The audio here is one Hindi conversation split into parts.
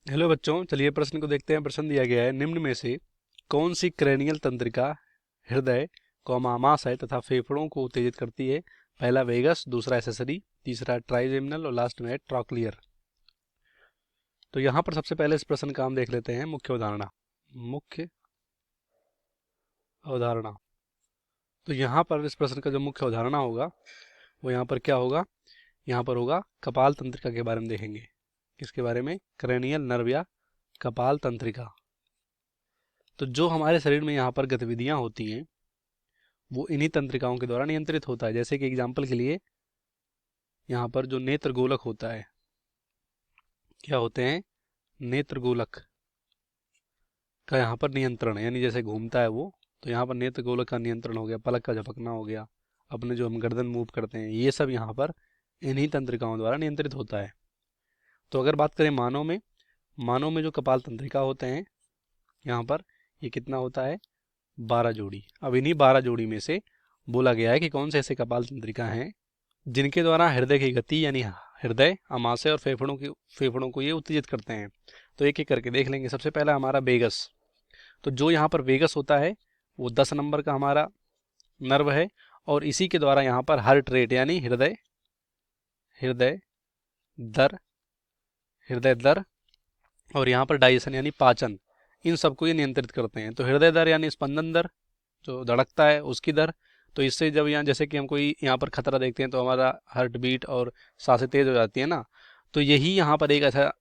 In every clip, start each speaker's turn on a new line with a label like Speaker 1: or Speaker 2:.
Speaker 1: हेलो बच्चों, चलिए प्रश्न को देखते हैं। प्रश्न दिया गया है, निम्न में से कौन सी क्रेनियल तंत्रिका हृदय आमाशय तथा फेफड़ों को उत्तेजित करती है? पहला वेगस, दूसरा एसेसरी, तीसरा ट्राइजेमिनल और लास्ट में है ट्रॉक्लियर। तो यहाँ पर सबसे पहले इस प्रश्न का हम देख लेते हैं मुख्य अवधारणा। मुख्य अवधारणा। तो यहाँ पर इस प्रश्न का जो मुख्य अवधारणा होगा वो यहाँ पर क्या होगा? यहाँ पर होगा कपाल तंत्रिका के बारे में देखेंगे। किसके बारे में? क्रेनियल नर्व या कपाल तंत्रिका। तो जो हमारे शरीर में यहाँ पर गतिविधियाँ होती हैं वो इन्हीं तंत्रिकाओं के द्वारा नियंत्रित होता है। जैसे कि एग्जाम्पल के लिए यहाँ पर जो नेत्र गोलक होता है, क्या होते हैं? नेत्र गोलक का यहाँ पर नियंत्रण, यानी जैसे घूमता है वो, तो यहाँ पर नेत्र गोलक का नियंत्रण हो गया, पलक का झपकना हो गया, अपने जो हम गर्दन मूव करते हैं, ये सब यहाँ पर इन्हीं तंत्रिकाओं द्वारा नियंत्रित होता है। तो अगर बात करें मानव में जो कपाल तंत्रिका होते हैं यहाँ पर, ये कितना होता है? 12 जोड़ी। अब इन्हीं 12 जोड़ी में से बोला गया है कि कौन से ऐसे कपाल तंत्रिका हैं जिनके द्वारा हृदय की गति यानी हृदय, आमाशय और फेफड़ों को ये उत्तेजित करते हैं। तो एक एक करके देख लेंगे। सबसे पहला हमारा वेगस। तो जो यहाँ पर वेगस होता है वो 10 नंबर का हमारा नर्व है और इसी के द्वारा यहाँ पर हार्ट रेट यानी हृदय हृदय दर हृदय दर और यहाँ पर डाइजेशन यानी पाचन, इन सबको ये नियंत्रित करते हैं। तो हृदय दर यानी स्पंदन दर, जो धड़कता है उसकी दर। तो इससे जब यहाँ जैसे कि हम कोई यहाँ पर खतरा देखते हैं तो हमारा हार्ट बीट और सांसें तेज हो जाती है ना, तो यही यहाँ पर एक ऐसा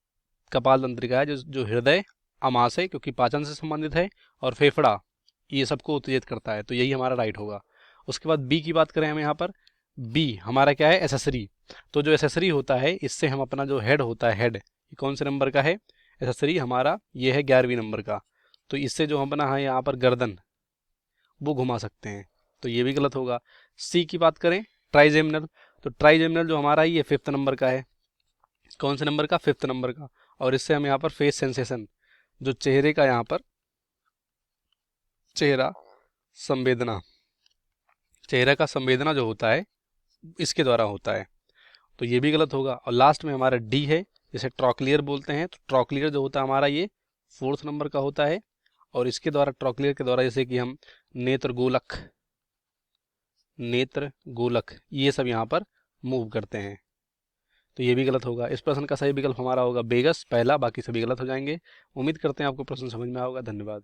Speaker 1: कपाल तंत्रिका है जो जो हृदय, आमाशय क्योंकि पाचन से संबंधित है और फेफड़ा, ये सबको उत्तेजित करता है। तो यही हमारा राइट होगा। उसके बाद बी की बात करें हम यहाँ पर, बी हमारा क्या है? एसेसरी। तो जो एसेसरी होता है इससे हम अपना जो हेड होता है, हेड, ये कौन से नंबर का है? एसेसरी हमारा ये है 11वीं नंबर का। तो इससे जो हम अपना है यहाँ पर गर्दन वो घुमा सकते हैं। तो ये भी गलत होगा। सी की बात करें, ट्राइजेमिनल। तो ट्राइजेमिनल जो हमारा ये 5th नंबर का है। कौन से नंबर का? 5th नंबर का। और इससे हम यहाँ पर फेस सेंसेशन, जो चेहरे का यहाँ पर चेहरा संवेदना, चेहरा का संवेदना जो होता है इसके द्वारा होता है। तो ये भी गलत होगा। और लास्ट में हमारा डी है, जिसे ट्रॉक्लियर बोलते हैं। तो ट्रॉक्लियर जो होता है हमारा ये 4th नंबर का होता है और इसके द्वारा, ट्रॉक्लियर के द्वारा, जैसे कि हम नेत्र गोलक ये सब यहाँ पर मूव करते हैं। तो ये भी गलत होगा। इस प्रश्न का सही विकल्प हमारा होगा वेगस, पहला। बाकी सभी गलत हो जाएंगे। उम्मीद करते हैं आपको प्रश्न समझ में आएगा। धन्यवाद।